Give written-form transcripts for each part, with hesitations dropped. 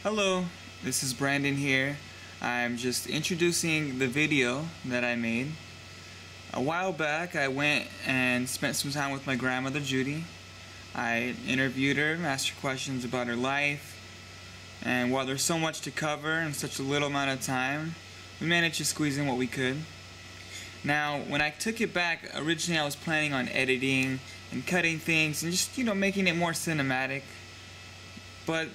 Hello, this is Brandon here. I'm just introducing the video that I made. A while back I went and spent some time with my grandmother Judy. I interviewed her, asked her questions about her life, and while there's so much to cover in such a little amount of time, we managed to squeeze in what we could. Now, when I took it back, originally I was planning on editing and cutting things and just, making it more cinematic. But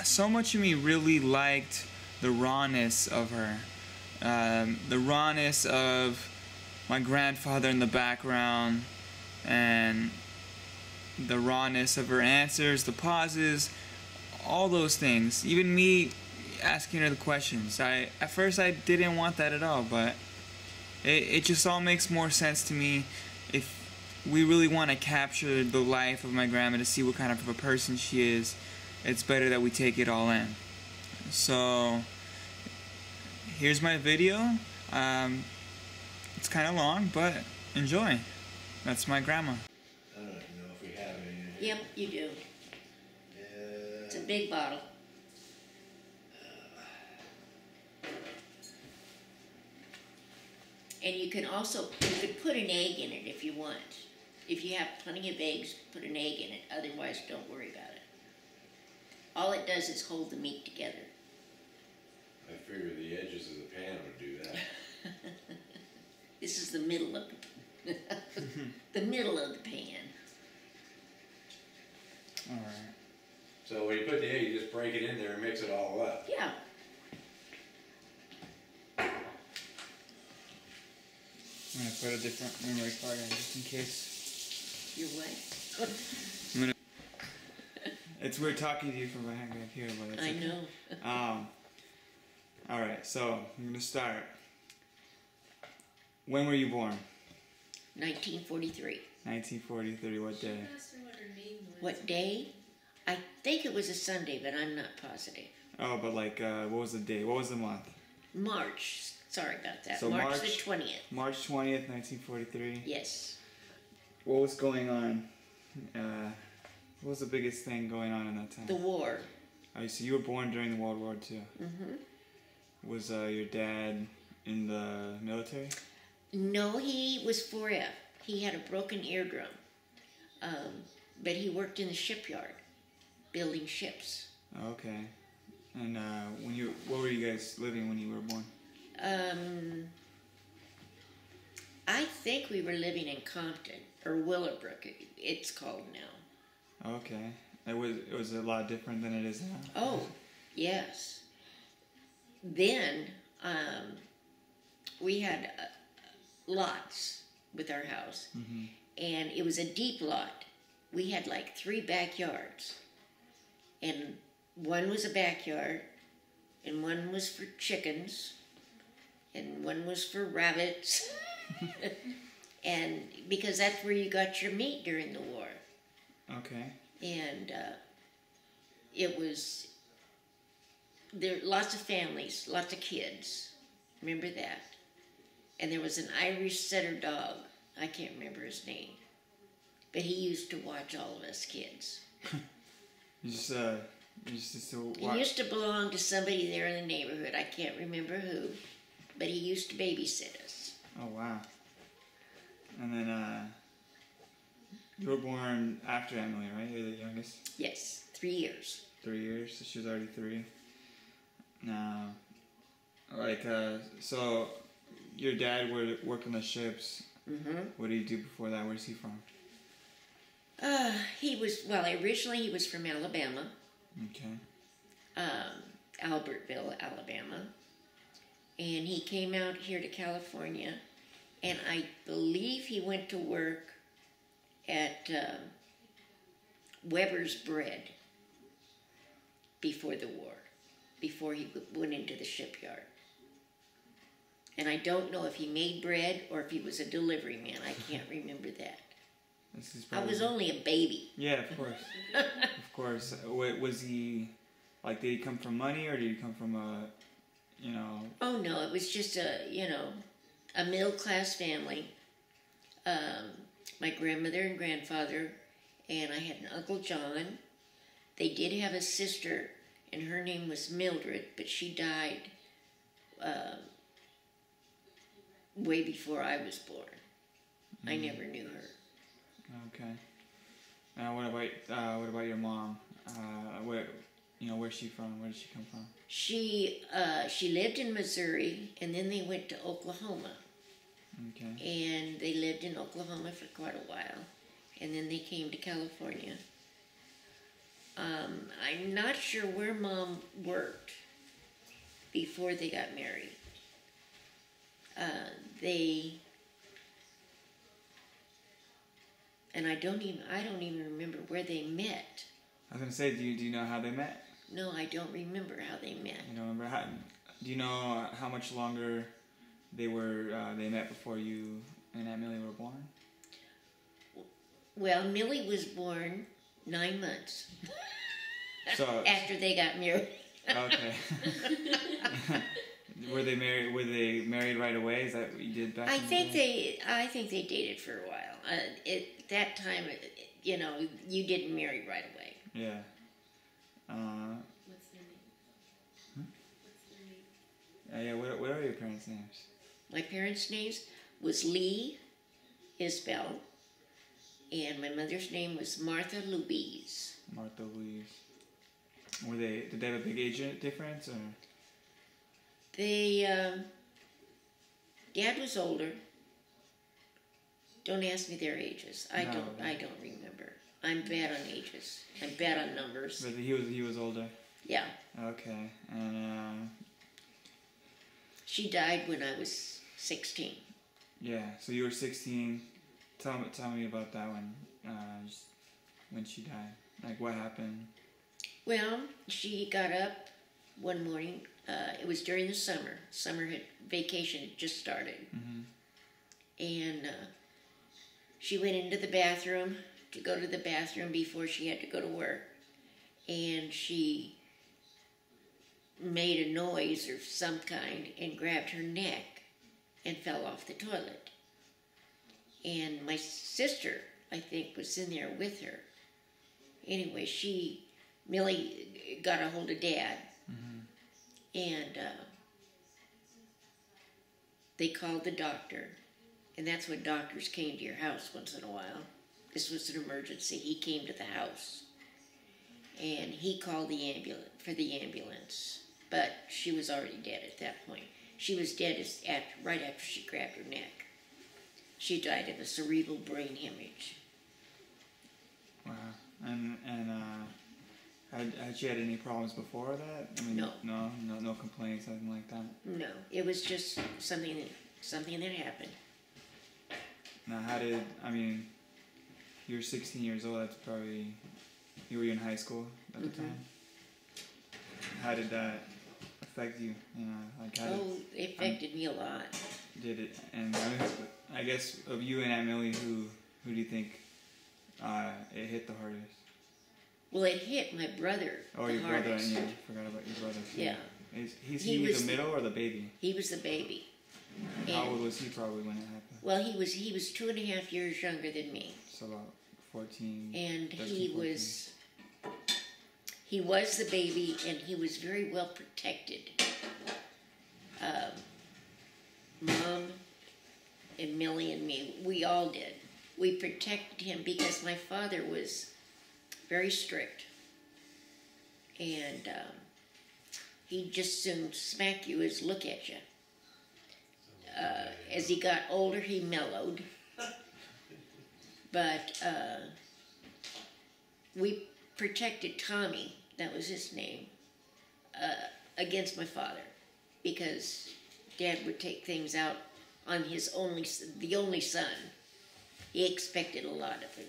so much of me really liked the rawness of her. The rawness of my grandfather in the background, and the rawness of her answers, the pauses, all those things. Even me asking her the questions. At first I didn't want that at all, but it just all makes more sense to me. If we really want to capture the life of my grandma to see what kind of a person she is, it's better that we take it all in. So here's my video. It's kind of long, but enjoy. That's my grandma. I don't even know if we have any. Yep, you do. It's a big bottle. And you could put an egg in it if you want. If you have plenty of eggs, put an egg in it. Otherwise, don't worry about it. All it does is hold the meat together. I figure the edges of the pan would do that. This is the middle of the middle of the pan. All right. So when you put the egg, you just break it in there and mix it all up. Yeah. I'm going to put a different memory card in just in case. Your what? It's weird talking to you from behind right here, but it's I okay. know. Alright, so I'm going to start. When were you born? 1943. 1943, what day? What day? I think it was a Sunday, but I'm not positive. Oh, but what was the day? What was the month? March. Sorry about that. So March the 20th. March 20th, 1943. Yes. What was going on? What was the biggest thing going on in that time? The war. Oh, so you were born during the World War II. Mm-hmm. Was your dad in the military? No, he was 4F. He had a broken eardrum. But he worked in the shipyard, building ships. Okay. And what were you guys living when you were born? I think we were living in Compton, or Willowbrook, it's called now. Okay. It was a lot different than it is now. Oh, yes. Then, we had lots with our house, mm-hmm. and it was a deep lot. We had like 3 backyards, and one was a backyard, and one was for chickens, and one was for rabbits, and because that's where you got your meat during the war. Okay. And it was, there lots of families, lots of kids. Remember that? And there was an Irish setter dog. I can't remember his name. But he used to watch all of us kids. You used to watch? He used to belong to somebody there in the neighborhood. I can't remember who. But he used to babysit us. Oh, wow. And then, you were born after Emily, right? You're the youngest? Yes, 3 years. 3 years, so she was already 3. Now, so your dad would work on the ships. Mm-hmm. What did he do before that? Where's he from? Originally he was from Alabama. Okay. Albertville, Alabama. And he came out here to California, and I believe he went to work at Weber's Bread before the war, before he went into the shipyard. And I don't know if he made bread or if he was a delivery man. I can't remember that. I was only a baby. Yeah, of course. Of course. Was he, did he come from money, or did he come from Oh, no, it was just a middle-class family. My grandmother and grandfather, and I had an Uncle John. They did have a sister, and her name was Mildred, but she died way before I was born. I never knew her. Okay. What about your mom? Where's she from? Where did she come from? She lived in Missouri, and then they went to Oklahoma. Okay. And they lived in Oklahoma for quite a while, and then they came to California. I'm not sure where Mom worked before they got married. And I don't even remember where they met. I was gonna say, do you know how they met? No, I don't remember how they met. You don't remember how? Do you know how much longer they met before you and Aunt Millie were born? Well, Millie was born 9 months So after they got married. Okay. Were they married right away? Is that what you did back? I think they dated for a while. At that time, you didn't marry right away. Yeah. What's their name? What's their name? Yeah. What are your parents' names? My parents' names was Lee Isbell, and my mother's name was Martha Louise. Martha Louise. Did they have a big age difference, or? Dad was older. Don't ask me their ages. I No, don't remember. I'm bad on ages. I'm bad on numbers. But he was older. Yeah. Okay. And She died when I was 16. yeah. So you were 16. Tell me about that one. When she died. Like, what happened? Well, she got up one morning. It was during the summer. Vacation had just started. Mm-hmm. And she went into the bathroom to go to the bathroom before she had to go to work. And she made a noise of some kind and grabbed her neck and fell off the toilet. And my sister, I think, was in there with her. Anyway, Millie got a hold of Dad. Mm-hmm. And they called the doctor. And that's when doctors came to your house once in a while. This was an emergency. He came to the house. And he called the ambulance. But she was already dead at that point. She was dead right after she grabbed her neck. She died of a cerebral brain hemorrhage. Wow. And had she had any problems before that? I mean, No. No complaints, nothing like that. No, it was just something that happened. Now, you were 16 years old. That's probably you were in high school at the time. How did that affect you? It affected me a lot. Did it? And I guess of you and Aunt Millie, who do you think it hit the hardest? Well, it hit my brother. Oh, the your hardest. brother. Yeah, I forgot about your brother too. Yeah. Is he the middle or the baby? He was the baby. How old was he probably when it happened? Well, he was 2.5 years younger than me. So about 14. And 13, he was the baby, and he was very well protected. Mom and Millie and me, we all did. We protected him because my father was very strict. And he'd just soon smack you as look at you. As he got older, he mellowed. But we protected Tommy, that was his name, against my father, because Dad would take things out on the only son. He expected a lot of him.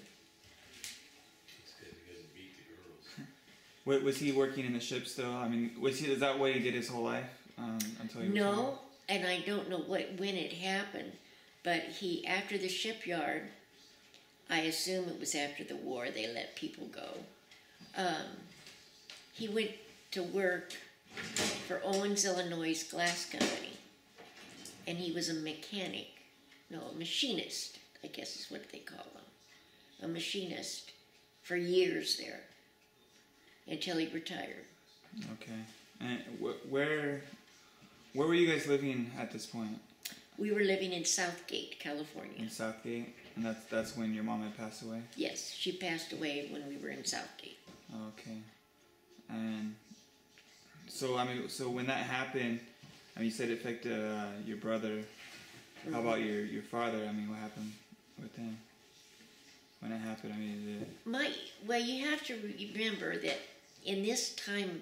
It's good he doesn't beat the girls. Was he working in the ship still? I mean, is that what he did his whole life until he was No, and I don't know when it happened, but after the shipyard, I assume it was after the war, they let people go. He went to work for Owens, Illinois Glass Company, and he was a machinist, I guess is what they call them. A machinist for years there, until he retired. Okay. And where were you guys living at this point? We were living in Southgate, California. In Southgate, and that's when your mom had passed away. Yes, she passed away when we were in Southgate. Okay. And so so when that happened, you said it affected your brother. How about your father? What happened with him when it happened? Well, you have to remember that in this time,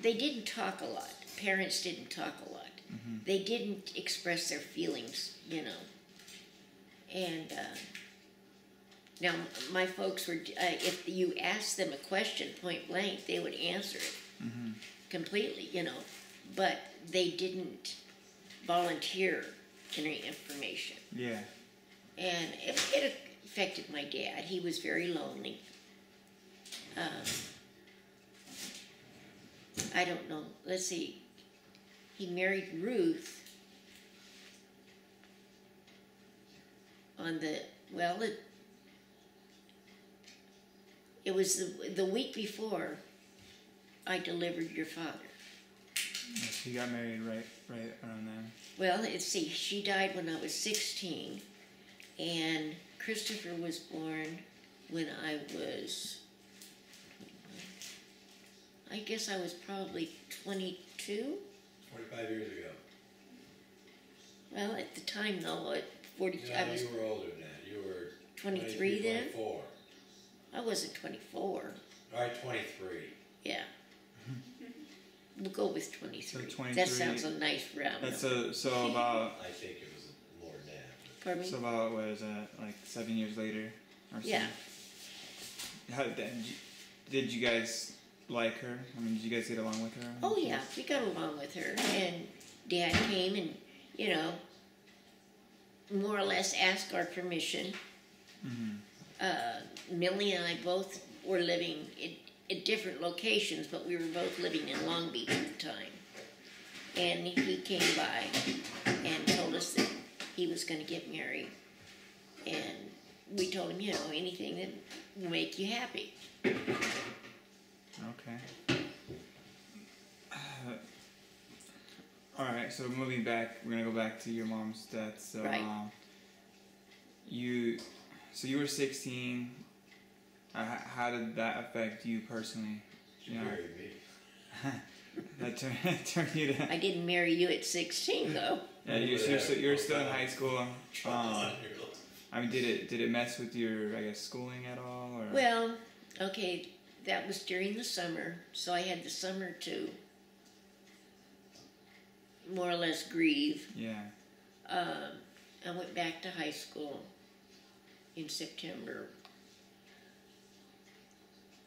they didn't talk a lot. Parents didn't talk a lot. Mm-hmm. They didn't express their feelings, And now my folks were, if you asked them a question point blank, they would answer it Mm-hmm. completely, But they didn't volunteer any information. Yeah. And it affected my dad. He was very lonely. I don't know. Let's see. He married Ruth on it was the week before I delivered your father. He got married right around then. Well, let's see. She died when I was 16, and Christopher was born when I guess I was probably 22. 25 years ago. Well, at the time, though, at 40, No, I was you were older than that. You were 23 then. 24. I wasn't 24. All right, 23. Yeah. We'll go with 23. So 23. That sounds a nice round That's number. so about I think it was more than that. Pardon me? so about what is that, like 7 years later or so? Yeah. How did you guys like her? Did you guys get along with her? Oh yeah, we got along with her, and Dad came and more or less asked our permission. Mm-hmm. Millie and I both were living at different locations, but we were both living in Long Beach at the time. And he came by and told us that he was going to get married, and we told him, anything that will make you happy. Okay. All right. So moving back, we're gonna go back to your mom's death. So, Right. you were 16. How did that affect you personally? She married me. That turned you to. I didn't marry you at 16, though. Yeah, you're still in high school. Girls. Did it mess with your schooling at all? Or? Well, okay, that was during the summer, so I had the summer to more or less grieve. Yeah. I went back to high school in September.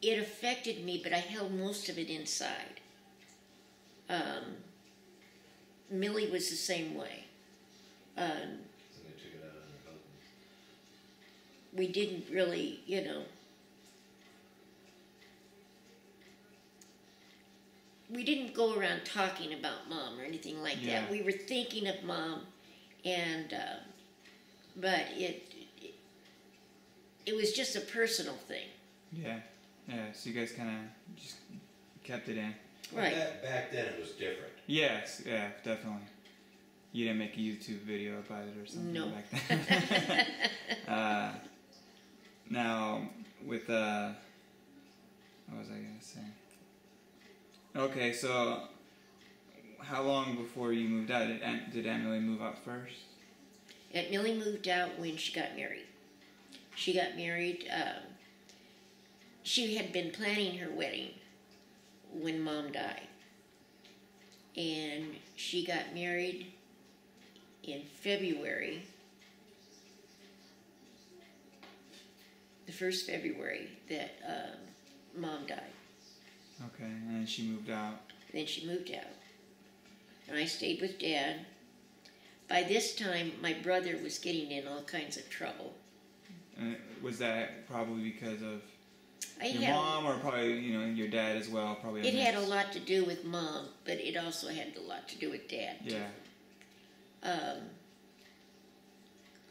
It affected me, but I held most of it inside. Millie was the same way. Somebody took it out on her husband. We didn't really, we didn't go around talking about Mom or anything like Yeah. that. We were thinking of Mom, and but it was just a personal thing. Yeah. Yeah. So you guys kind of just kept it in. Right. Back then it was different. Yes. Yeah. Definitely. You didn't make a YouTube video about it or something No. back then. Now with what was I gonna say? Okay, so how long before you moved out? Did Aunt Millie move out first? Aunt Millie moved out when she got married. She got married. She had been planning her wedding when Mom died, and she got married in February. The first February that Mom died. Okay, and then she moved out. Then she moved out. And I stayed with Dad. By this time, my brother was getting in all kinds of trouble. And was that probably because of It your mom, or probably your dad as well? Probably. had a lot to do with Mom, but it also had a lot to do with Dad. Yeah.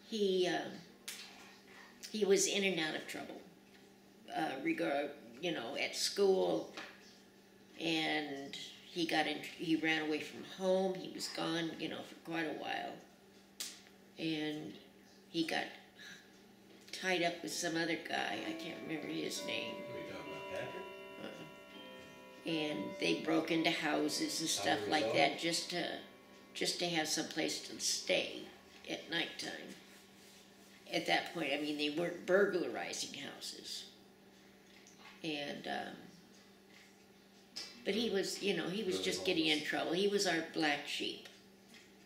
He was in and out of trouble. at school, and he ran away from home. He was gone, for quite a while, and he got tied up with some other guy. I can't remember his name. What are you talking about, Patrick? And they broke into houses and stuff How like result? that just to have some place to stay at nighttime. At that point, I mean, they weren't burglarizing houses. And but he was, he was just getting in trouble. He was our black sheep.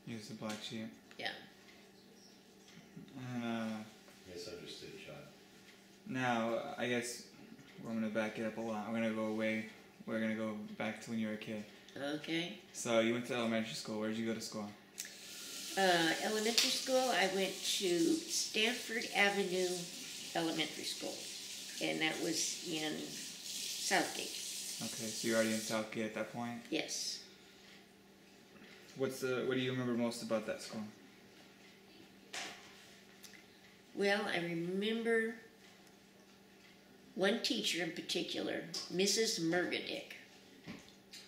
He was the black sheep. Yeah. And Misunderstood child. now, I guess I'm going to back it up a lot. I'm going to go away. We're going to go back to when you were a kid. Okay. So you went to elementary school. Where did you go to school? Elementary school, I went to Stanford Avenue Elementary School, and that was in Southgate. Okay, so you're already in Southgate at that point. Yes. What do you remember most about that school? Well, I remember one teacher in particular, Mrs. Murgadick.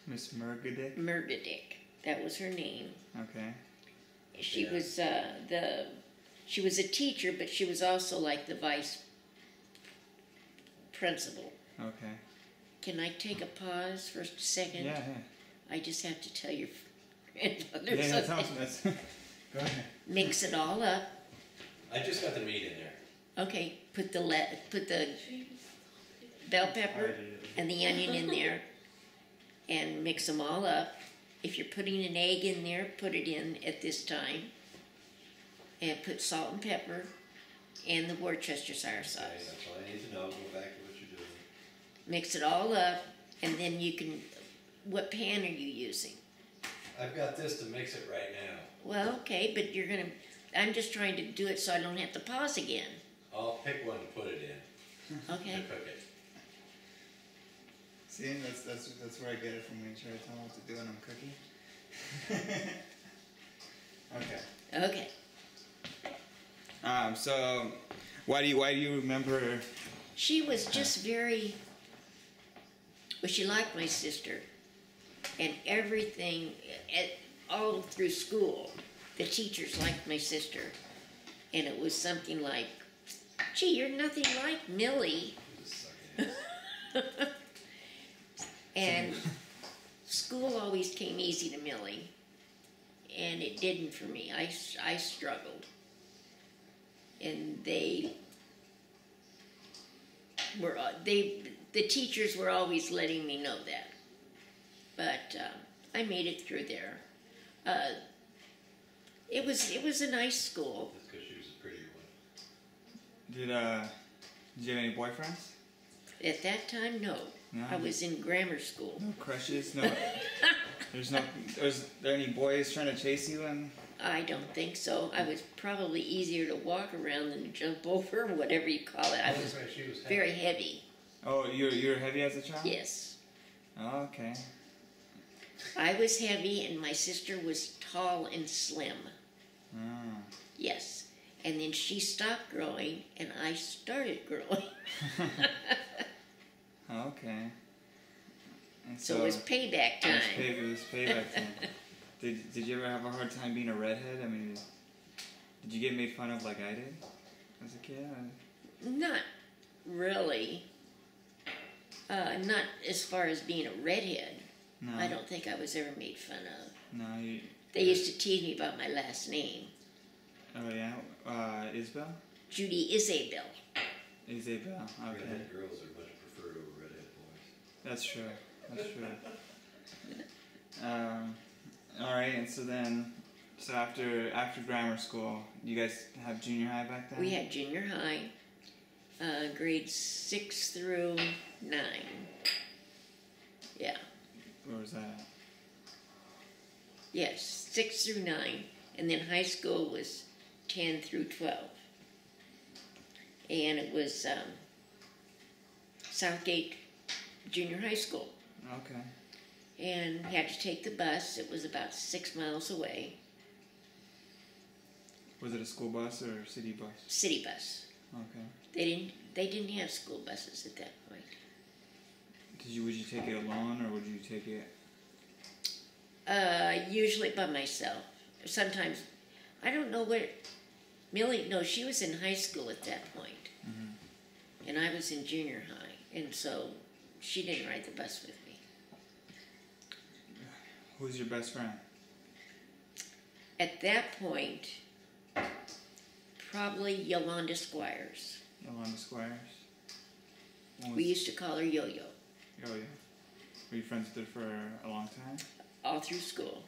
Miss Murgadick? Murgadick, that was her name. Okay. She Yeah. was she was a teacher, but she was also like the vice principal. Okay. Can I take a pause for a second? Yeah. I just have to tell your grandmother Yeah, that's something. awesome. Go ahead. Mix it all up. I just got the meat in there. Okay, put the bell pepper and the onion in there, and mix them all up. If you're putting an egg in there, put it in at this time, and put salt and pepper, and the Worcestershire sauce. Okay, that's all I need to know. Go back to what you're doing. Mix it all up, and then you can. What pan are you using? I've got this to mix it right now. Well, okay, but you're gonna. I'm just trying to do it so I don't have to pause again. I'll pick one to put it in. Okay. And cook it. See, that's where I get it from. Make sure I tell them what to do when I'm cooking. Okay. Okay. So why do you remember? She was just very. Well, she liked my sister, and everything, all through school, the teachers liked my sister, and it was something like, "Gee, you're nothing like Millie." Just suck it in. And school always came easy to Millie, and it didn't for me. I struggled, and the teachers were always letting me know that, but I made it through there. It was a nice school. That's because she was a prettier one. Did you have any boyfriends? At that time, no. No. I was in grammar school. No crushes? No. Was there any boys trying to chase you? And I don't think so. I was probably easier to walk around than to jump over, whatever you call it. I was Right, she was very heavy. oh, you were heavy as a child? Yes. Oh, okay. I was heavy and my sister was tall and slim. Oh. Yes. And then she stopped growing and I started growing. Okay. And So it was payback time. It was payback time. Did you ever have a hard time being a redhead? I mean, did you get made fun of like I did as a kid? Not really. Not as far as being a redhead. No. I don't think I was ever made fun of. No, you. They used to tease me about my last name. Oh yeah, Isabel. Judy Isabel. Isabel. Okay. Redhead girls are much preferred over redhead boys. That's true. That's true. All right, and so after grammar school, you guys have junior high back then? We had junior high, grades 6 through 9. Yeah. Where was that? Yes, 6 through 9. And then high school was 10 through 12. And it was Southgate Junior High School. Okay. And had to take the bus. It was about 6 miles away. Was it a school bus or a city bus? City bus. Okay. they didn't have school buses at that point. Would you take it alone, or would you take it? Usually by myself. Sometimes, I don't know what, Millie, no, she was in high school at that point. And I was in junior high, and so she didn't ride the bus with me. Who's your best friend? At that point, probably Yolanda Squires. Yolanda Squires? We used to call her Yo-Yo. Oh, yeah. Were you friends with her for a long time? All through school.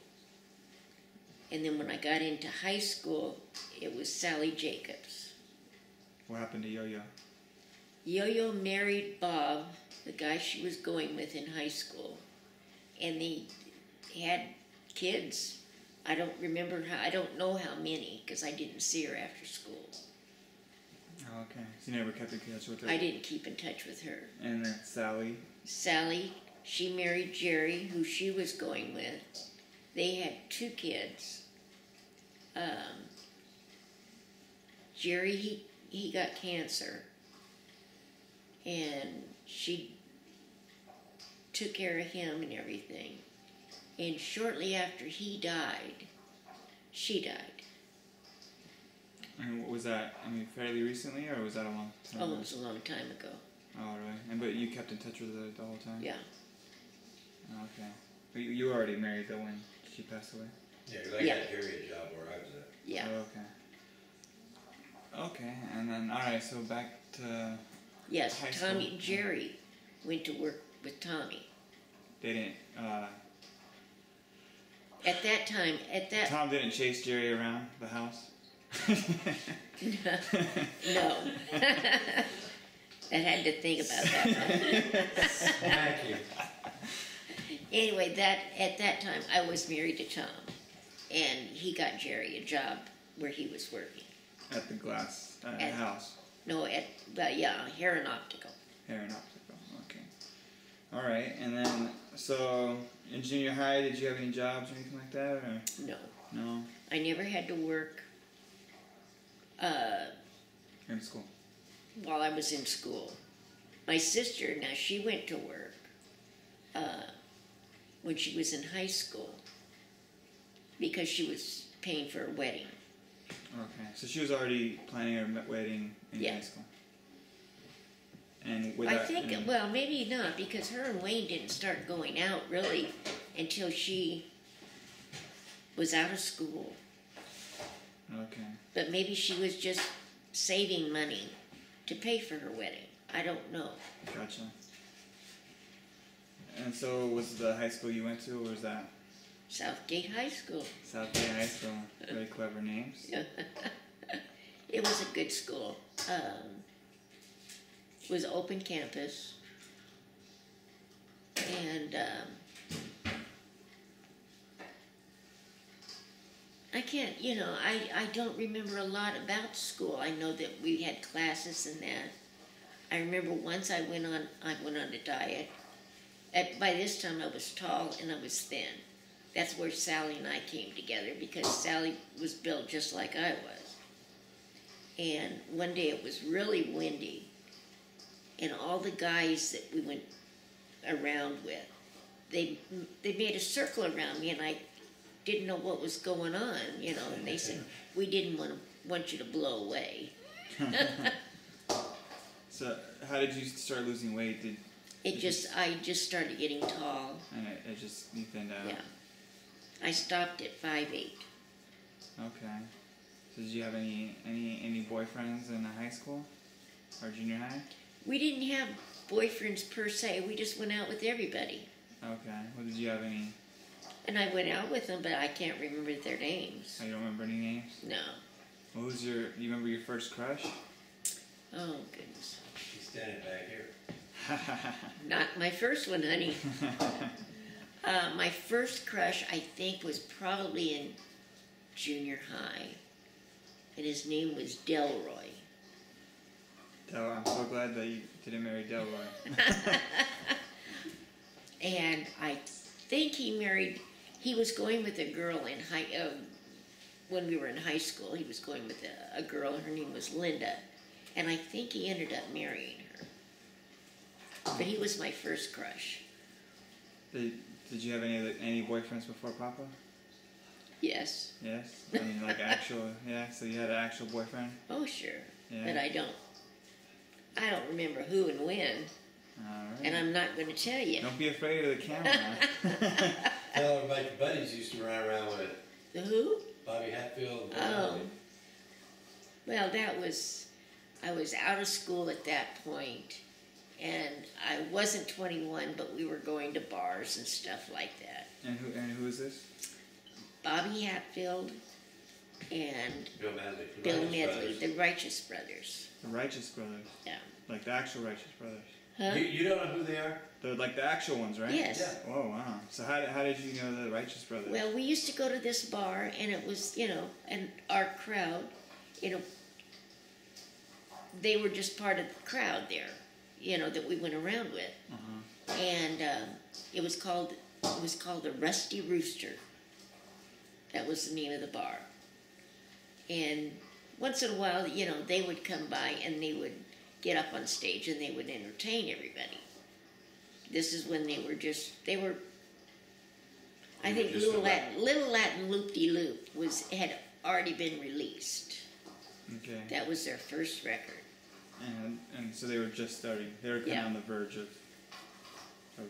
And then when I got into high school, it was Sally Jacobs. What happened to Yo-Yo? Yo-Yo married Bob, the guy she was going with in high school. And they had kids. I don't know how many, because I didn't see her after school. Oh, okay. So you never kept in touch with her? I didn't keep in touch with her. And then Sally? Sally, she married Jerry, who she was going with. They had 2 kids. Jerry, he got cancer. And she took care of him and everything. And shortly after he died, she died. And what was that? I mean, fairly recently, or was that a long time ago? Oh, it was a long time ago. Oh, really? But you kept in touch with her the whole time? Yeah. Oh, okay. But you were already married, though, when she passed away? Yeah, because I got Jerry a job where I was at. Yeah. Oh, okay. Okay, and then, alright, so back to Yes, high Tommy, school. Jerry went to work with Tommy. They didn't, At that time, Tom didn't chase Jerry around the house? no. I had to think about that. Thank you. Anyway, at that time, I was married to Tom, and he got Jerry a job where he was working. At the glass At- house? No, Hair and Optical. Hair and optical, okay. Alright, and then, so, in junior high, did you have any jobs or anything like that, or? No, No? I never had to work In school? while I was in school. My sister, now she went to work when she was in high school because she was paying for a wedding. Okay, so she was already planning her wedding in Yeah. high school? And with I that, think, well, maybe not, because her and Wayne didn't start going out really until she was out of school. Okay. But maybe she was just saving money to pay for her wedding. I don't know. Gotcha. And so, was the high school you went to, or was that Southgate High School. Southgate High School? Very clever names. It was a good school. It was open campus. And I can't, I don't remember a lot about school. I know that we had classes and that. I remember once I went on a diet. By this time I was tall and I was thin. That's where Sally and I came together because Sally was built just like I was. And one day it was really windy, and all the guys that we went around with, they made a circle around me, and I didn't know what was going on, and they said, we didn't want you to blow away. So, how did you start losing weight? I just started getting tall. And it just, you thinned out? Yeah. I stopped at 5'8". Okay. So did you have any boyfriends in high school? Or junior high? We didn't have boyfriends per se. We just went out with everybody. Okay. Well, did you have any? And I went out with them, but I can't remember their names. Oh, you don't remember any names? No. What was do you remember your first crush? Oh, goodness. She's standing back here. Not my first one, honey. My first crush, I think, was probably in junior high. And his name was Delroy. I'm so glad that you didn't marry Delroy. And I think he was going with a girl when we were in high school. He was going with a girl, her name was Linda. and I think he ended up marrying her. But he was my first crush. Did you have any boyfriends before Papa? Yes. Yes? I mean, like actual, yeah, so you had an actual boyfriend? Oh, sure. Yeah. But I don't remember who and when. Alright. And I'm not going to tell you. Don't be afraid of the camera. Tell her about your buddies you used to run around with. The who? Bobby Hatfield. Oh. Well, I was out of school at that point, and I wasn't 21, but we were going to bars and stuff like that. And who is this? Bobby Hatfield and Bill Medley. Bill Medley, the Righteous Brothers. The Righteous Brothers. Yeah. Like the actual Righteous Brothers. Huh? You don't know who they are? They're like the actual ones, right? Yes. Yeah. Oh, wow. So how did you know the Righteous Brothers? Well, we used to go to this bar, and it was, and our crowd, they were just part of the crowd there, that we went around with. Uh-huh. And it was called the Rusty Rooster. That was the name of the bar. And once in a while, they would come by and they would get up on stage and they would entertain everybody. This is when I think Little Latin Loop-de-Loop had already been released. Okay. That was their first record. And so they were just starting. They were kind of on the verge of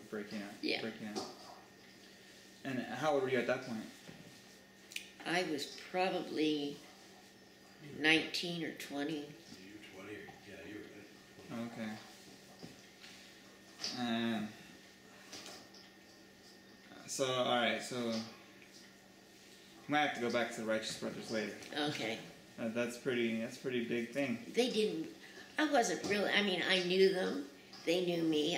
breaking out. Yeah. Breaking out. And how old were you at that point? I was probably 19 or 20. You were 20. Yeah, you were 20. Okay. So, alright, so we might have to go back to the Righteous Brothers later. Okay. That's pretty big thing. They didn't, I wasn't really, I knew them. They knew me.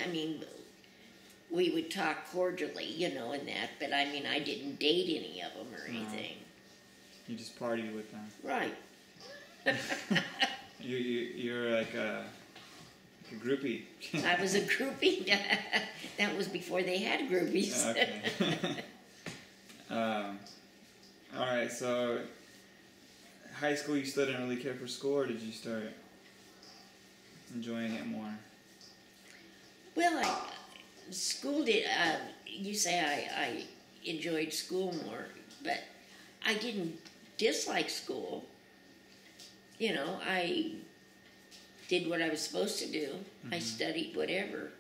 We would talk cordially, and that, but I didn't date any of them or anything. You just partied with them. Right. You're like a groupie. I was a groupie. That was before they had groupies. Okay. All right. So, high school, you still didn't really care for school, or did you start enjoying it more? Well, school did. You say I enjoyed school more, but I didn't dislike school. I did what I was supposed to do. Mm-hmm. I studied whatever.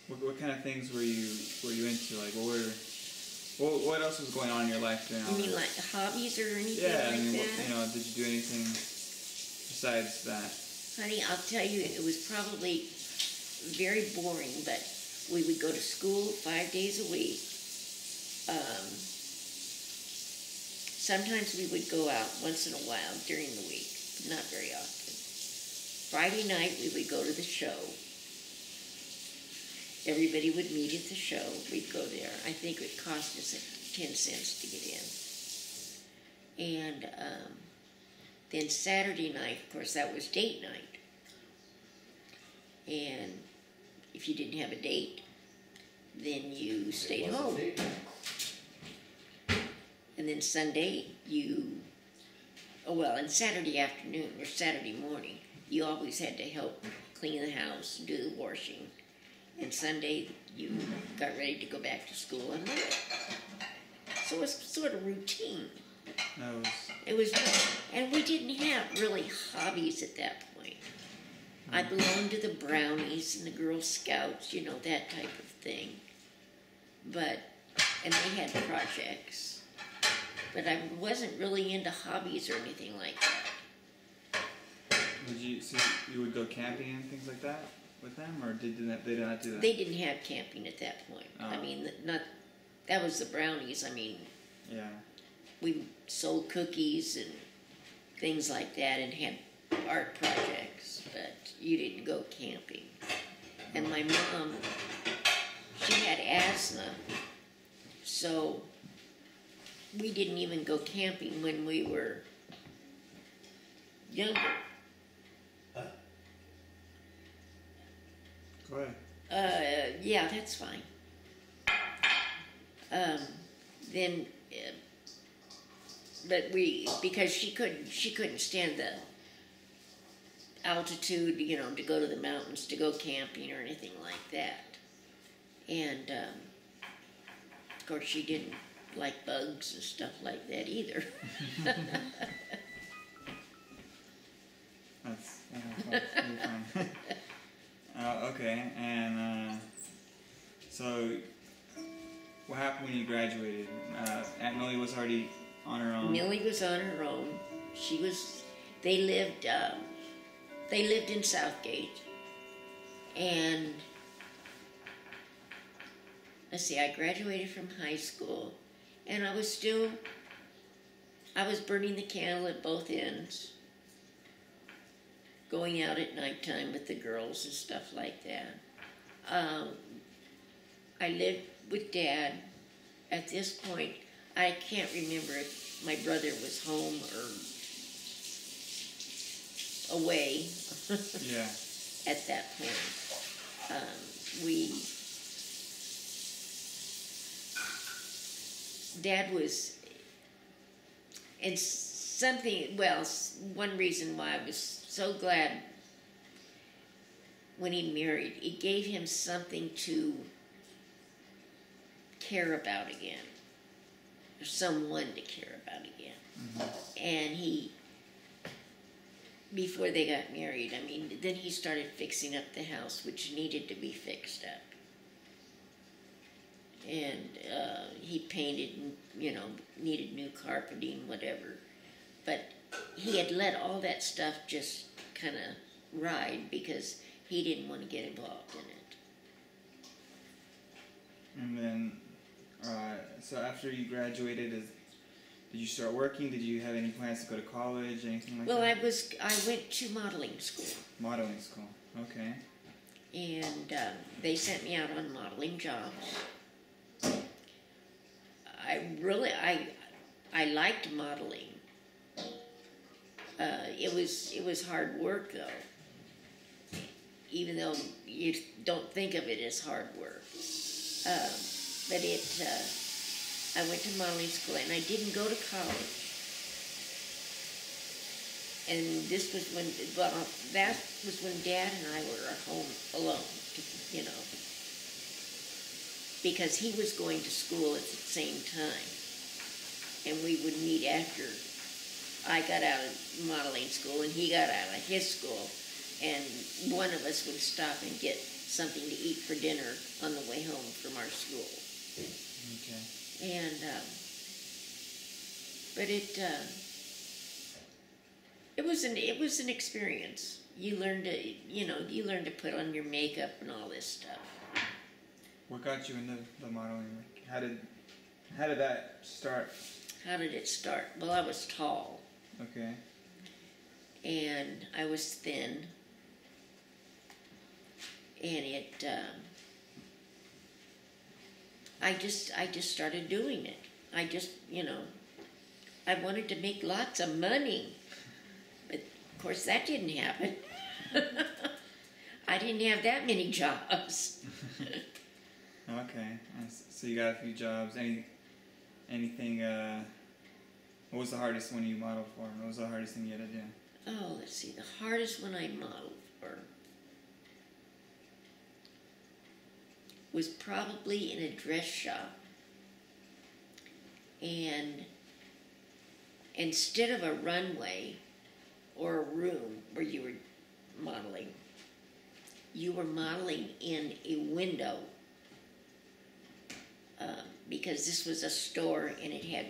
What kind of things were you into? Like, what else was going on in your life during all You mean this? like hobbies or anything Yeah, like that? did you do anything besides that? Honey, I'll tell you, it was probably very boring, but we would go to school 5 days a week. Sometimes we would go out once in a while during the week, but not very often. Friday night, we would go to the show. Everybody would meet at the show. We'd go there. I think it cost us 10 cents to get in. And then Saturday night, of course, that was date night. And if you didn't have a date, then you stayed home. And then Sunday, and Saturday afternoon or Saturday morning, you always had to help clean the house, do the washing. And Sunday, you got ready to go back to school on Monday. So it was sort of routine. It was, and we didn't have really hobbies at that point. I belonged to the Brownies and the Girl Scouts, that type of thing. And they had projects. But I wasn't really into hobbies or anything like that. So you would go camping and things like that with them, or they did not do that? They didn't have camping at that point. Oh. That was the Brownies. Yeah. We sold cookies and things like that and had art projects, but you didn't go camping. And my mom, she had asthma, so we didn't even go camping when we were younger. Huh? Go ahead. Yeah, that's fine. But because she couldn't stand altitude, you know, to go to the mountains, to go camping or anything like that. And of course, she didn't like bugs and stuff like that either. That's fun. Okay, and so what happened when you graduated? Aunt Millie was already on her own. Millie was on her own. They lived in Southgate, and let's see, I graduated from high school, and I was burning the candle at both ends, going out at nighttime with the girls and stuff like that. I lived with Dad. At this point, I can't remember if my brother was home or away. Yeah. At that point, Dad was, and something, well, one reason why I was so glad when he married, it gave him something to care about again, or someone to care about again. Mm-hmm. And before they got married, I mean, then he started fixing up the house, which needed to be fixed up. And he painted, and, you know, needed new carpeting, whatever. But he had let all that stuff just kind of ride because he didn't want to get involved in it. And then, so after you graduated, did you start working? Did you have any plans to go to college, anything like that? Well, I went to modeling school. Modeling school, okay. And they sent me out on modeling jobs. I liked modeling. It was hard work though, even though you don't think of it as hard work. But I went to modeling school and I didn't go to college. And this was that was when Dad and I were at home alone, you know, because he was going to school at the same time. And we would meet after I got out of modeling school and he got out of his school. And one of us would stop and get something to eat for dinner on the way home from our school. Okay. And, but it was an experience. You learn to put on your makeup and all this stuff. What got you into the modeling? How did that start? How did it start? Well, I was tall. Okay. And I was thin. And I just started doing it. I wanted to make lots of money. But of course that didn't happen. I didn't have that many jobs. Okay. So you got a few jobs. Anything, what was the hardest one you modeled for? What was the hardest thing you had to do? Oh, let's see. The hardest one I modeled for was probably in a dress shop. And instead of a runway or a room where you were modeling in a window. Because this was a store and it had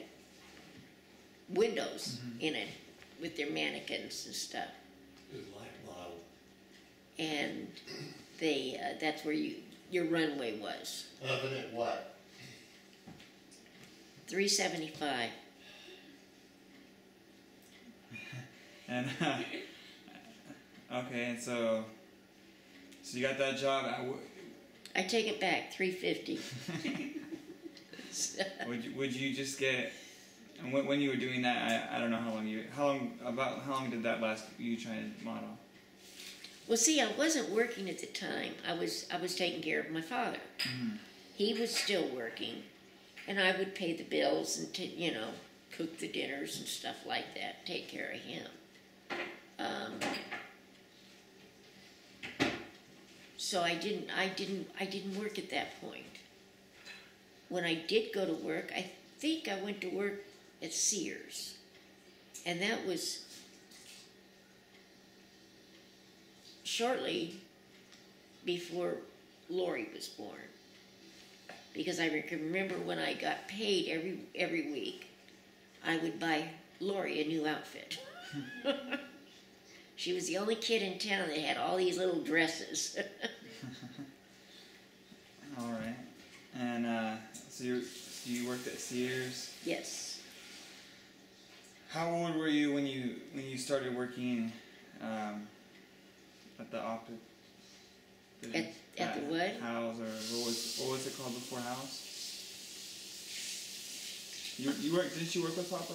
windows in it with their mannequins and stuff. Good light model. And that's where your runway was. Oven at what? $3.75. And okay, and so you got that job. I take it back, $3.50. Would you just get? And when you were doing that, I don't know how long did that last? You trying to model? Well, see, I wasn't working at the time. I was taking care of my father. Mm-hmm. He was still working, and I would pay the bills and cook the dinners and stuff like that. Take care of him. So I didn't work at that point. When I did go to work, I think I went to work at Sears. And that was shortly before Lori was born. Because I can remember when I got paid every week, I would buy Lori a new outfit. She was the only kid in town that had all these little dresses. All right. And so you worked at Sears. Yes. How old were you when you started working at the optic? At the what? House, or what was it called before House? You worked? Didn't you work with Papa?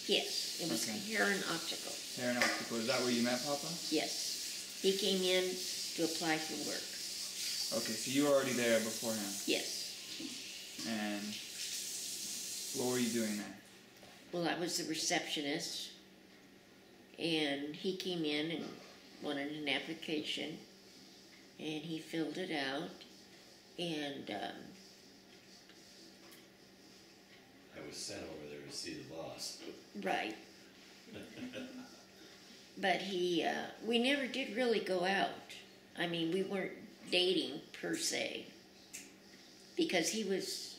Yes, it was Okay. Heron Optical. Heron Optical. Is that where you met Papa? Yes. He came in to apply for work. Okay, so you were already there before him. Yes. And what were you doing there? Well, I was the receptionist, and he came in and wanted an application, and he filled it out, and I was sent over there to see the boss. right. But we never did really go out. I mean, we weren't dating per se, because he was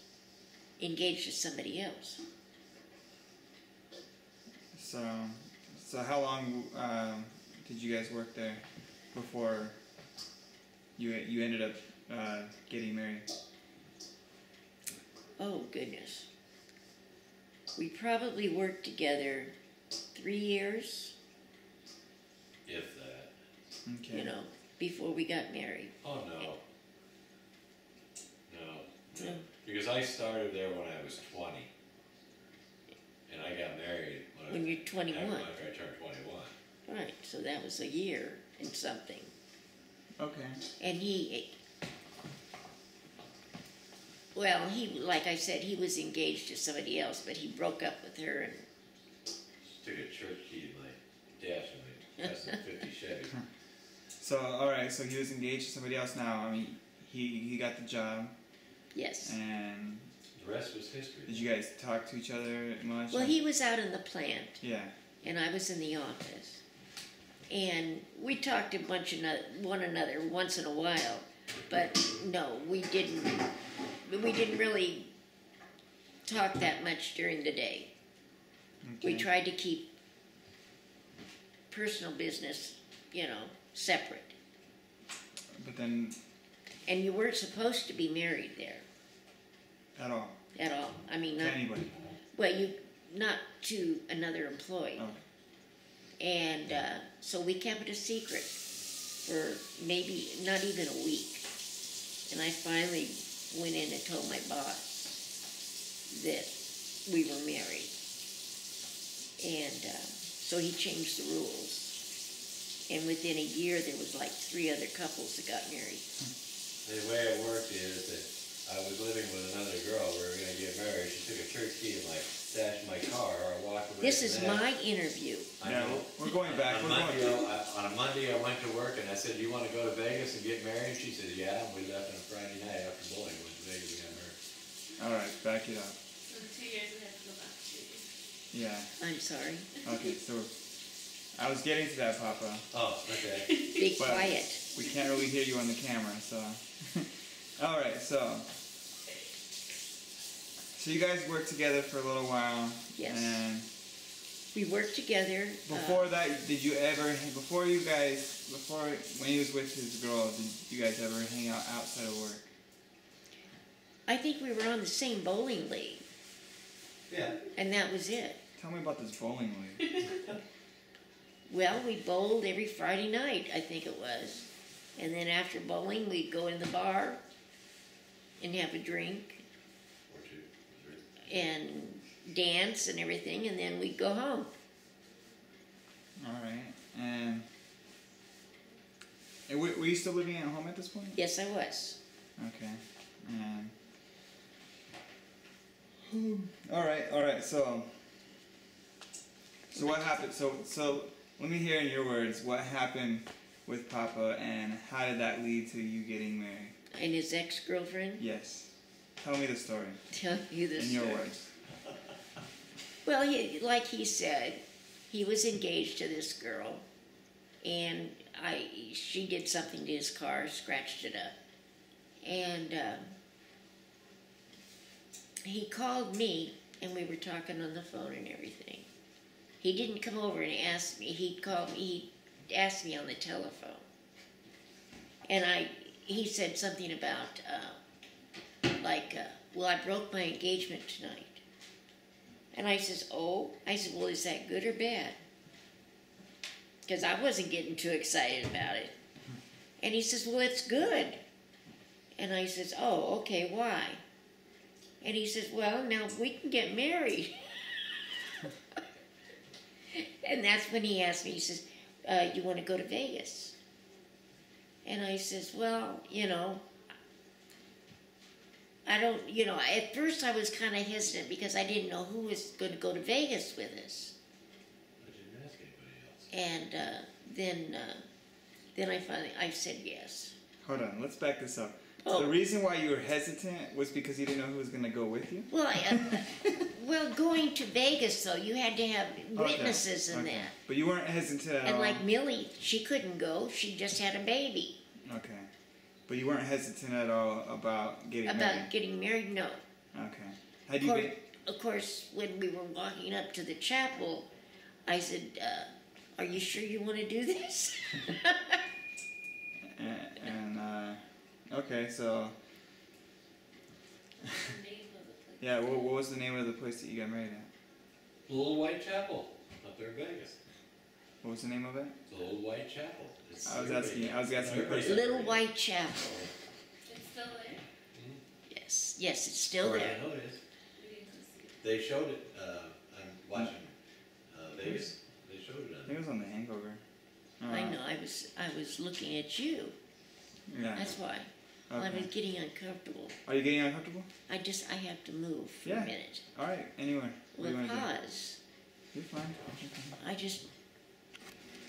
engaged to somebody else. So how long did you guys work there before you ended up getting married? Oh, goodness. We probably worked together 3 years, If that. Okay. Before we got married. Oh, no. No. No. Because I started there when I was 20. And I got married When you're 21. after I turned 21. Right, so that was a year and something. Okay. And like I said, he was engaged to somebody else, but he broke up with her, and Took a church key in my dash in my less than 50 Chevy. So all right. So he was engaged to somebody else now. I mean, he got the job. yes. And The rest was history. did you guys talk to each other much? Well, he was out in the plant, Yeah. and I was in the office. And we talked to one another once in a while, but no, we didn't really talk that much during the day. Okay. We tried to keep personal business, separate. But then And you weren't supposed to be married there at all. at all. I mean, To not, anybody. well, not to another employee. Oh. And so we kept it a secret for maybe not even a week. And I finally went in and told my boss that we were married. And so he changed the rules. And within a year, there was like 3 other couples that got married. The way it worked is that I was living with another girl. We were going to get married. She took a church key and stashed in my car. I walked away. This is from that. my interview. I Yeah, know. we're going back. On We're Monday, going. on a Monday, I went to work and I said, "Do you want to go to Vegas and get married?" She said, "Yeah." And we left on a Friday night after bowling. Went to Vegas and got married. All right, back it up. So 2 years we have to go back to 2 years. Yeah. I'm sorry. Okay, so I was getting to that, Papa. Oh, okay. Be But quiet. we can't really hear you on the camera, so. All right, so you guys worked together for a little while. Yes. And We worked together. before that, did you ever, before when he was with his girl, did you guys ever hang out outside of work? I think we were on the same bowling league, Yeah. and that was it. Tell me about this bowling league. Well, we bowled every Friday night, I think it was. And then after bowling, we'd go in the bar and have a drink Or 2, 3. and dance and everything, and then we'd go home. All right, and were you still living at home at this point? Yes, I was. Okay, and all right. So what happened? So let me hear in your words what happened with Papa, and how did that lead to you getting married? And his ex-girlfriend? Yes. Tell me the story. Tell you this In your words. Well, like he said, he was engaged to this girl, and she did something to his car, scratched it up. And he called me, and we were talking on the phone and everything. He didn't come over and ask me. He called me. He asked me on the telephone. And he said something about, well, I broke my engagement tonight. And I says, oh? I said, well, is that good or bad? Because I wasn't getting too excited about it. And he says, well, it's good. And I says, oh, okay, why? And he says, well, now we can get married. And that's when he asked me, he says, you want to go to Vegas? And I says, well, I don't, at first I was kind of hesitant because I didn't know who was going to go to Vegas with us. I didn't ask anybody else. And then I said yes. Hold on, let's back this up. Oh. So the reason why you were hesitant was because you didn't know who was going to go with you? Well, well, going to Vegas, though, you had to have witnesses and that. But you weren't hesitant at all? And like Millie, she couldn't go. She just had a baby. Okay. But you weren't hesitant at all about getting married? About getting married, no. Okay. Had you been... Of course, when we were walking up to the chapel, I said, are you sure you want to do this? Okay, so... Yeah, what was the name of the place that you got married at? The Little White Chapel up there in Vegas. What was the name of it? The Little White Chapel. I was asking a person. Little White Chapel. It's still there? Yes, it's still there. I know it is. We didn't see it. They showed it, I'm watching Vegas. They showed it I on think it was on The Hangover. I know. I was looking at you. Yeah. That's why. Well, I was getting uncomfortable. Are you getting uncomfortable? I have to move for a minute. All right. Anywhere. What do you want to do? Because You're fine. I just...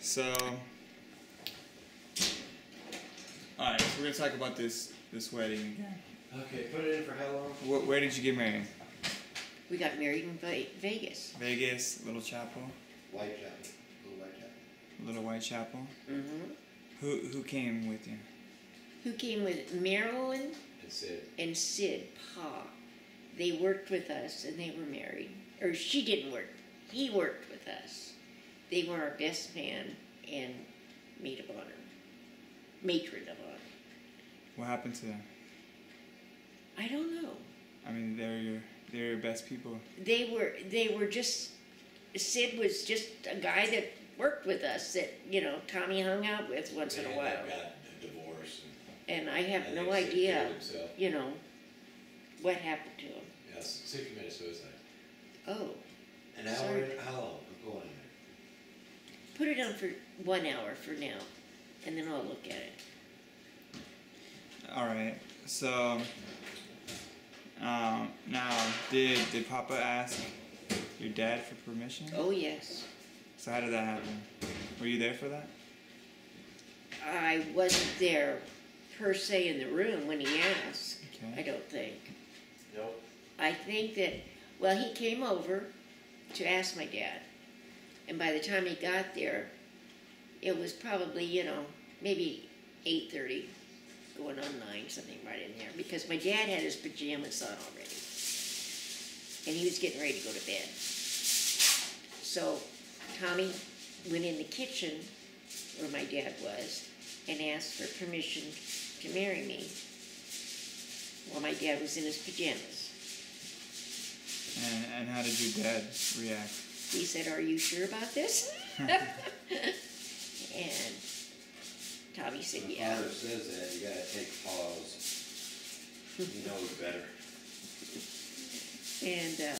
So... Alright, so we're going to talk about this wedding again. Okay, put it in for how long? Where did you get married? We got married in Vegas. Vegas, Little Chapel. White Chapel. Little White Chapel. Little White Chapel. Mm-hmm. Who came with you? Who came with Marilyn And Sid. and Sid, Pa. They worked with us and they were married. Or she didn't work. He worked with us. They were our best man and maid of honor. Matron of honor. What happened to them? I don't know. I mean, they're your best people. They were just... Sid was just a guy that worked with us that, Tommy hung out with once in a while. Got a divorce. And I have I no think Sid idea, killed himself. what happened to him. Yes, Sid committed suicide. Oh. An hour? Sorry. How long? I'm going in there. Put it on for 1 hour for now, and then I'll look at it. All right. So now, did Papa ask your dad for permission? Oh, yes. So how did that happen? Were you there for that? I wasn't there per se in the room when he asked. Okay. I don't think. Nope. I think that, well, he came over to ask my dad. And by the time he got there, it was probably, maybe 8:30, going on 9, something right in there. Because my dad had his pajamas on already. And he was getting ready to go to bed. So Tommy went in the kitchen where my dad was and asked for permission to marry me while my dad was in his pajamas. And how did your dad react? He said, "Are you sure about this?" And Tommy said, My "Yeah." father says that you gotta take pause. He knows better. And